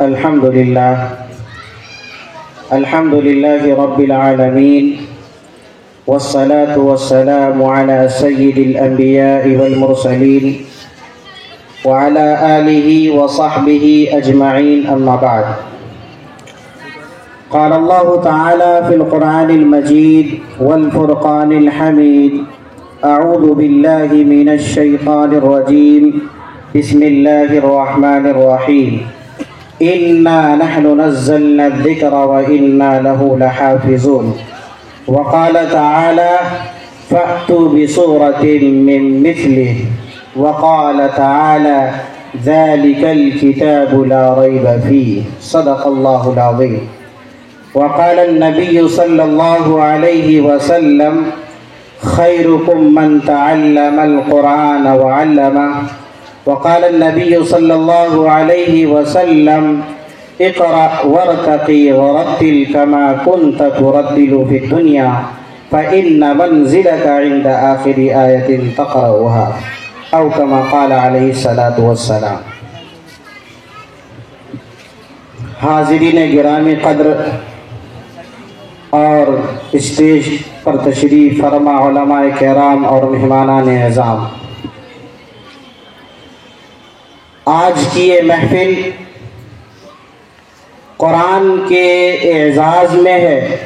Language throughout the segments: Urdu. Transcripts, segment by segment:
الحمد لله رب العالمين والصلاة والسلام على سيد الأنبياء والمرسلين وعلى آله وصحبه أجمعين أما بعد. قال الله تعالى في القرآن المجيد والفرقان الحميد: أعوذ بالله من الشيطان الرجيم، بسم الله الرحمن الرحيم، إنا نحن نزلنا الذكر وإنا له لحافظون. وقال تعالى: فأتوا بسورة من مثله. وقال تعالى: ذلك الكتاب لا ريب فيه. صدق الله العظيم. وقال النبي صلى الله عليه وسلم: خيركم من تعلم القرآن وعلمه. وقال النبي صلى الله عليه وسلم: اقرأ وارتقي ورتل كما كنت ترتل في الدنيا فإن منزلك عند آخر آية تقرأها، أو كما قال عليه الصلاة والسلام. حاضرین گرامی قدر اور اسٹیج پر تشریف فرما علماء کرام اور مہمانان اعظام، آج کی یہ محفل قرآن کے اعزاز میں ہے،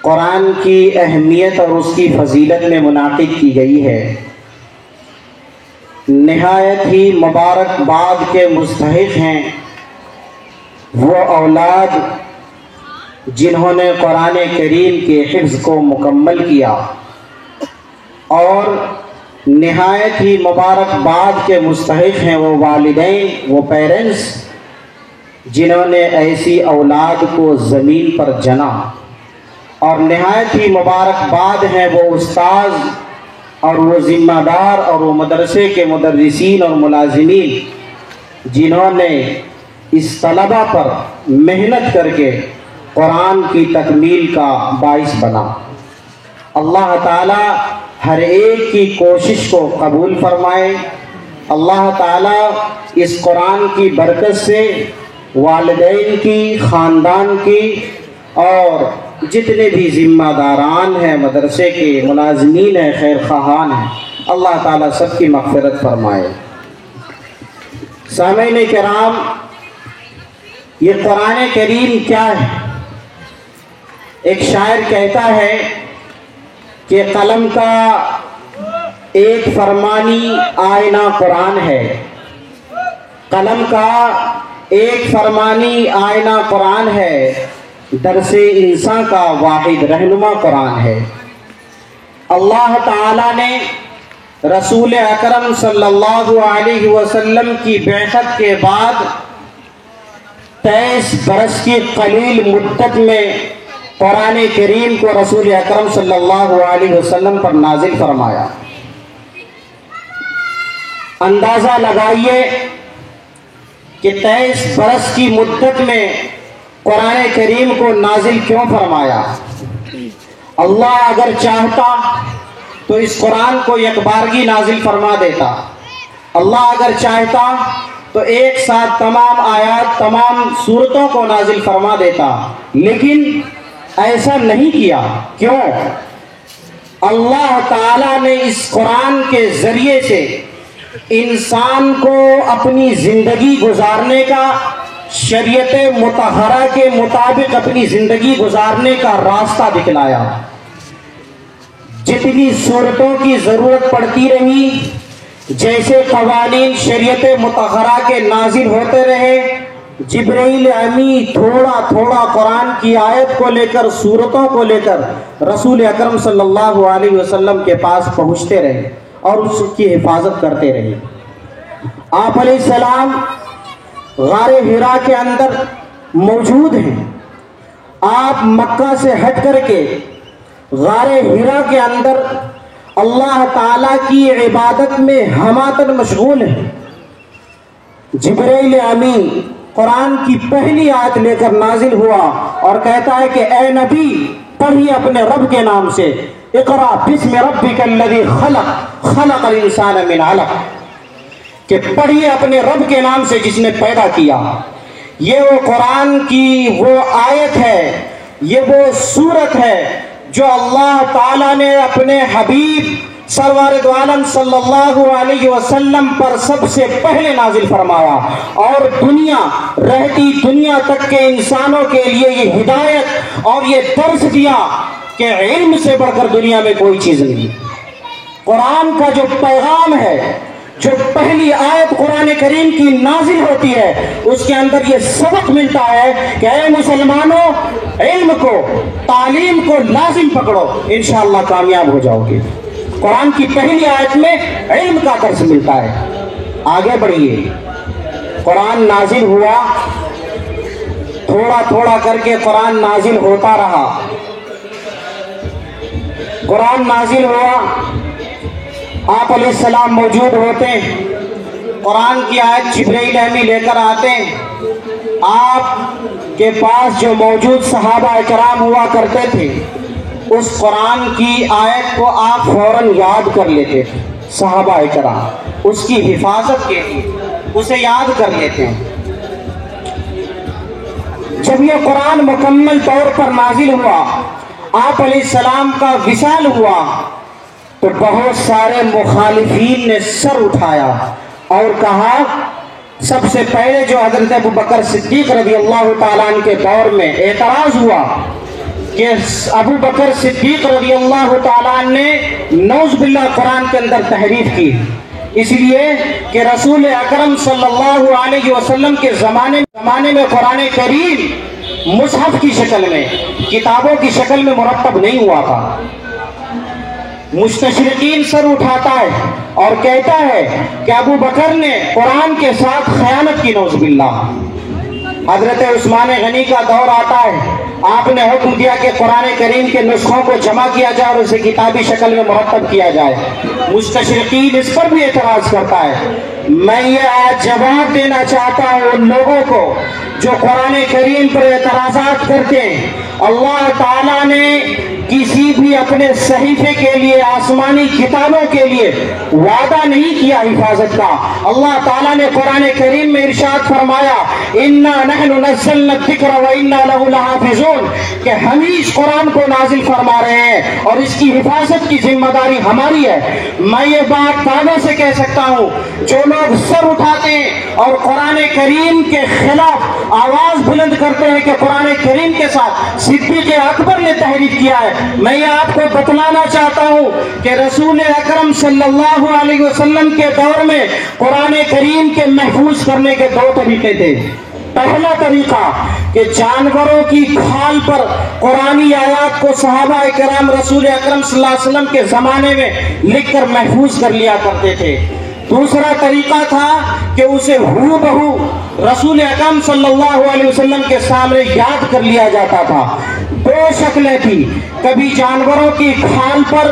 قرآن کی اہمیت اور اس کی فضیلت میں منعقد کی گئی ہے۔ نہایت ہی مبارکباد کے مستحق ہیں وہ اولاد جنہوں نے قرآن کریم کے حفظ کو مکمل کیا، اور نہایت ہی مبارکباد کے مستحق ہیں وہ والدین، وہ پیرنٹس جنہوں نے ایسی اولاد کو زمین پر جنا، اور نہایت ہی مبارکباد ہیں وہ استاذ اور وہ ذمہ دار اور وہ مدرسے کے مدرسین اور ملازمین جنہوں نے اس طلبہ پر محنت کر کے قرآن کی تکمیل کا باعث بنا۔ اللہ تعالی ہر ایک کی کوشش کو قبول فرمائے۔ اللہ تعالی اس قرآن کی برکت سے والدین کی، خاندان کی، اور جتنے بھی ذمہ داران ہیں، مدرسے کے ملازمین ہیں، خیر خواہان ہیں، اللہ تعالی سب کی مغفرت فرمائے۔ سامعین کرام، یہ قرآن کریم کیا ہے؟ ایک شاعر کہتا ہے کہ قلم کا ایک فرمانی آئینہ قرآن ہے، قلم کا ایک فرمانی آئینہ قرآن ہے، درس انسان کا واحد رہنما قرآن ہے۔ اللہ تعالی نے رسول اکرم صلی اللہ علیہ وسلم کی بعثت کے بعد 23 برس کی قلیل مدت میں قرآن کریم کو رسول اکرم صلی اللہ علیہ وسلم پر نازل فرمایا۔ اندازہ لگائیے کہ 23 برس کی مدت میں قرآن کریم کو نازل کیوں فرمایا؟ اللہ اگر چاہتا تو اس قرآن کو یک بارگی نازل فرما دیتا، اللہ اگر چاہتا تو ایک ساتھ تمام آیات، تمام سورتوں کو نازل فرما دیتا، لیکن ایسا نہیں کیا۔ کیوں؟ اللہ تعالیٰ نے اس قرآن کے ذریعے سے انسان کو اپنی زندگی گزارنے کا، شریعت مطہرہ کے مطابق اپنی زندگی گزارنے کا راستہ دکھلایا۔ جتنی صورتوں کی ضرورت پڑتی رہی، جیسے قوانین شریعت مطہرہ کے نازل ہوتے رہے، جبرائیل امی تھوڑا تھوڑا قرآن کی آیت کو لے کر، صورتوں کو لے کر رسول اکرم صلی اللہ علیہ وسلم کے پاس پہنچتے رہے اور اس کی حفاظت کرتے رہے۔ آپ علیہ السلام غار حرا کے اندر موجود ہیں۔ آپ مکہ سے ہٹ کر کے غار حرا کے اندر اللہ تعالیٰ کی عبادت میں ہماتن مشغول ہیں۔ جبرائیل امین قرآن کی پہلی آیت لے کر نازل ہوا اور کہتا ہے کہ اے نبی پڑھیے اپنے رب کے نام سے، اقرأ بسم ربک الذی خلق، خلق الانسان من علق۔ کہ پڑھیے اپنے رب کے نام سے جس نے پیدا کیا۔ یہ وہ قرآن کی وہ آیت ہے، یہ وہ سورت ہے جو اللہ تعالیٰ نے اپنے حبیب سرور دو عالم صلی اللہ علیہ وسلم پر سب سے پہلے نازل فرمایا، اور دنیا رہتی دنیا تک کے انسانوں کے لیے یہ ہدایت اور یہ درس دیا کہ علم سے بڑھ کر دنیا میں کوئی چیز نہیں۔ قرآن کا جو پیغام ہے، جو پہلی آیت قرآن کریم کی نازل ہوتی ہے، اس کے اندر یہ سبق ملتا ہے کہ اے مسلمانوں، علم کو، تعلیم کو لازم پکڑو، انشاءاللہ کامیاب ہو جاؤ گے۔ قرآن کی پہلی آیت میں علم کا درس ملتا ہے۔ آگے بڑھیے، قرآن نازل ہوا، تھوڑا تھوڑا کر کے قرآن نازل ہوتا رہا۔ قرآن نازل ہوا، آپ علیہ السلام موجود ہوتے، قرآن کی آیت جبرائیل امی لے کر آتے، آپ کے پاس جو موجود صحابہ کرام ہوا کرتے تھے، اس قرآن کی آیت کو آپ فوراً یاد کر لیتے تھے۔ صحابہ کرام اس کی حفاظت کے لیے اسے یاد کر لیتے ہیں۔ جب یہ قرآن مکمل طور پر نازل ہوا، آپ علیہ السلام کا وصال ہوا، تو بہت سارے مخالفین نے سر اٹھایا اور کہا، سب سے پہلے جو حضرت ابوبکر صدیق رضی اللہ تعالیٰ عنہ کے دور میں اعتراض ہوا کہ ابوبکر صدیق رضی اللہ تعالیٰ عنہ نے نعوذ باللہ قرآن کے اندر تحریف کی، اس لیے کہ رسول اکرم صلی اللہ علیہ وسلم کے زمانے میں قرآن کریم مصحف کی شکل میں، کتابوں کی شکل میں مرتب نہیں ہوا تھا۔ مستشرقین سر اٹھاتا ہے اور کہتا ہے کہ ابو بکر نے قرآن کے ساتھ خیانت کی، نعوذ باللہ۔ حضرت عثمان غنی کا دور آتا ہے، آپ نے حکم دیا کہ قرآن کریم کے نسخوں کو جمع کیا جائے اور اسے کتابی شکل میں مرتب کیا جائے۔ مستشرقین اس پر بھی اعتراض کرتا ہے۔ میں یہ آج جواب دینا چاہتا ہوں ان لوگوں کو جو قرآن کریم پر اعتراضات کرتے ہیں، اللہ تعالیٰ نے کسی بھی اپنے صحیفے کے لیے، آسمانی کتابوں کے لیے وعدہ نہیں کیا حفاظت کا۔ اللہ تعالیٰ نے قرآن کریم میں ارشاد فرمایا، اِنَّا نَحْنُ نَزَّلْنَا الذِّكْرَ وَإِنَّا لَهُ لَحَافِظُونَ، کہ ہم ہی اس قرآن کو نازل فرما رہے ہیں اور اس کی حفاظت کی ذمہ داری ہماری ہے۔ میں یہ بات دعوے سے کہہ سکتا ہوں، جو لوگ سر اٹھاتے ہیں اور قرآن کریم کے خلاف آواز بلند کرتے ہیں کہ قرآن کریم کے ساتھ صدیق اکبر نے تحریف کیا ہے، میں یہ آپ کو بتلانا چاہتا ہوں کہ رسول اکرم صلی اللہ علیہ وسلم کے دور میں قرآن کریم کے محفوظ کرنے کے دو طریقے تھے۔ پہلا طریقہ کہ جانوروں کی کھال پر قرآنی آیات کو صحابہ کرام رسول اکرم صلی اللہ علیہ وسلم کے زمانے میں لکھ کر محفوظ کر لیا کرتے تھے۔ دوسرا طریقہ تھا کہ اسے ہو بہو رسول اکرم صلی اللہ علیہ وسلم کے سامنے یاد کر لیا جاتا تھا۔ دو شکلیں تھی، کبھی جانوروں کی کھال پر،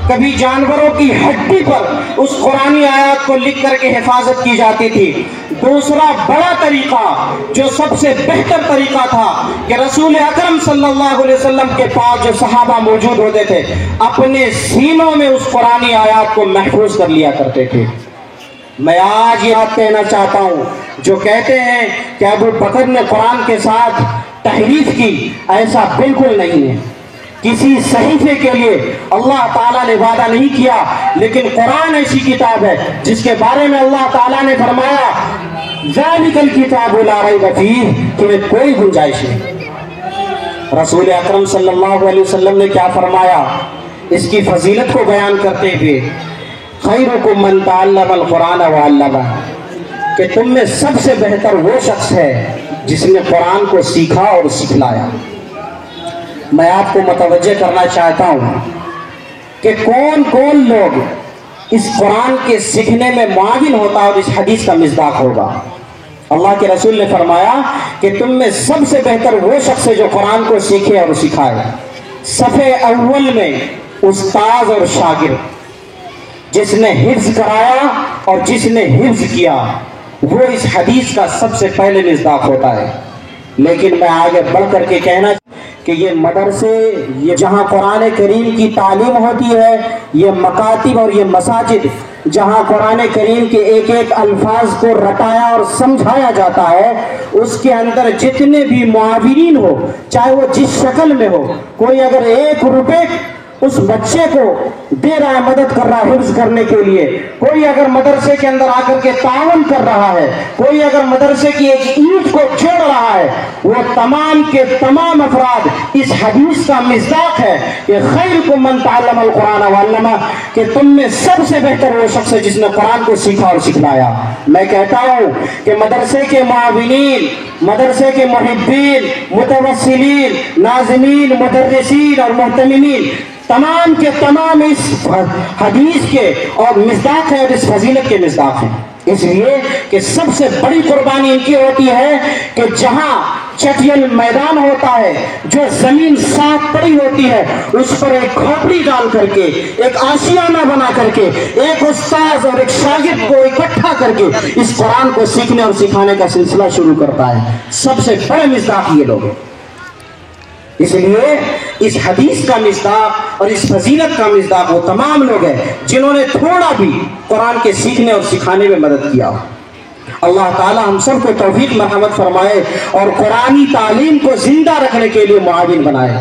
کبھی جانوروں کی ہڈی پر اس قرآنی آیات کو لکھ کر کے حفاظت کی جاتی تھی۔ دوسرا بڑا طریقہ جو سب سے بہتر طریقہ تھا کہ رسول اکرم صلی اللہ علیہ وسلم کے پاس جو صحابہ موجود ہوتے تھے، اپنے سینوں میں اس قرآنی آیات کو محفوظ کر لیا کرتے تھے۔ میں آج یہ بات کہنا چاہتا ہوں، جو کہتے ہیں کہ ابو بکر نے قرآن کے ساتھ تحریف کی، ایسا بالکل نہیں ہے۔ کسی صحیفے کے لیے اللہ تعالیٰ نے وعدہ نہیں کیا، لیکن قرآن ایسی کتاب ہے جس کے بارے میں اللہ تعالیٰ نے فرمایا، ذالک الکتاب لا ریب فیہ، تمہیں کوئی گنجائش نہیں۔ رسول اکرم صلی اللہ علیہ وسلم نے کیا فرمایا اس کی فضیلت کو بیان کرتے ہوئے، خیرکم من تعلم القرآن وعلمہ، کہ تم میں سب سے بہتر وہ شخص ہے جس نے قرآن کو سیکھا اور سکھلایا۔ میں آپ کو متوجہ کرنا چاہتا ہوں کہ کون کون لوگ اس قرآن کے سیکھنے میں معاون ہوتا اور اس حدیث کا مصداق ہوگا۔ اللہ کے رسول نے فرمایا کہ تم میں سب سے بہتر وہ شخص ہے جو قرآن کو سیکھے اور سکھائے۔ صفحے اول میں استاذ اور شاگرد، جس نے حفظ کرایا اور جس نے حفظ کیا، وہ اس حدیث کا سب سے پہلے مصداق ہوتا ہے۔ لیکن میں آگے بڑھ کر کے کہنا کہ یہ مدرسے، یہ جہاں قرآن کریم کی تعلیم ہوتی ہے، یہ مکاتب اور یہ مساجد جہاں قرآن کریم کے ایک ایک الفاظ کو رٹایا اور سمجھایا جاتا ہے، اس کے اندر جتنے بھی معاونین ہو، چاہے وہ جس شکل میں ہو، کوئی اگر 1 روپے اس بچے کو دے رہا ہے، مدد کر رہا ہے حفظ کرنے کے لیے، کوئی اگر مدرسے کے اندر آ کر کے تعاون کر رہا ہے، کوئی اگر مدرسے کی ایک اینٹ کو جوڑ رہا ہے، وہ تمام کے تمام افراد اس حدیث کا مصداق ہے کہ خیرکم من تعلم القرآن وعلمہ، کہ تم میں سب سے بہتر وہ شخص ہے جس نے قرآن کو سیکھا اور سکھلایا۔ میں کہتا ہوں کہ مدرسے کے معاونین، مدرسے کے محبین، متوسلین، ناظمین، مدرسین اور محتممین، تمام کے تمام اس حدیث کے اور مصداق ہیں اور اس فضیلت کے مصداق ہیں، اس لیے کہ سب سے بڑی قربانی ان کی ہوتی ہے کہ جہاں چٹیل میدان ہوتا ہے، جو زمین صاف پڑی ہوتی ہے، اس پر ایک کھوپڑی ڈال کر کے، ایک آشیانہ بنا کر کے، ایک استاذ اور ایک شاگرد کو اکٹھا کر کے اس قرآن کو سیکھنے اور سکھانے کا سلسلہ شروع کرتا ہے۔ سب سے بڑے مصداق یہ لوگ ہیں۔ اس لیے اس حدیث کا مصداق اور اس فضیلت کا مصداق وہ تمام لوگ ہیں جنہوں نے تھوڑا بھی قرآن کے سیکھنے اور سکھانے میں مدد کیا۔ اللہ تعالی ہم سب کو توفیق مرحمت فرمائے اور قرآنی تعلیم کو زندہ رکھنے کے لیے معاون بنائے۔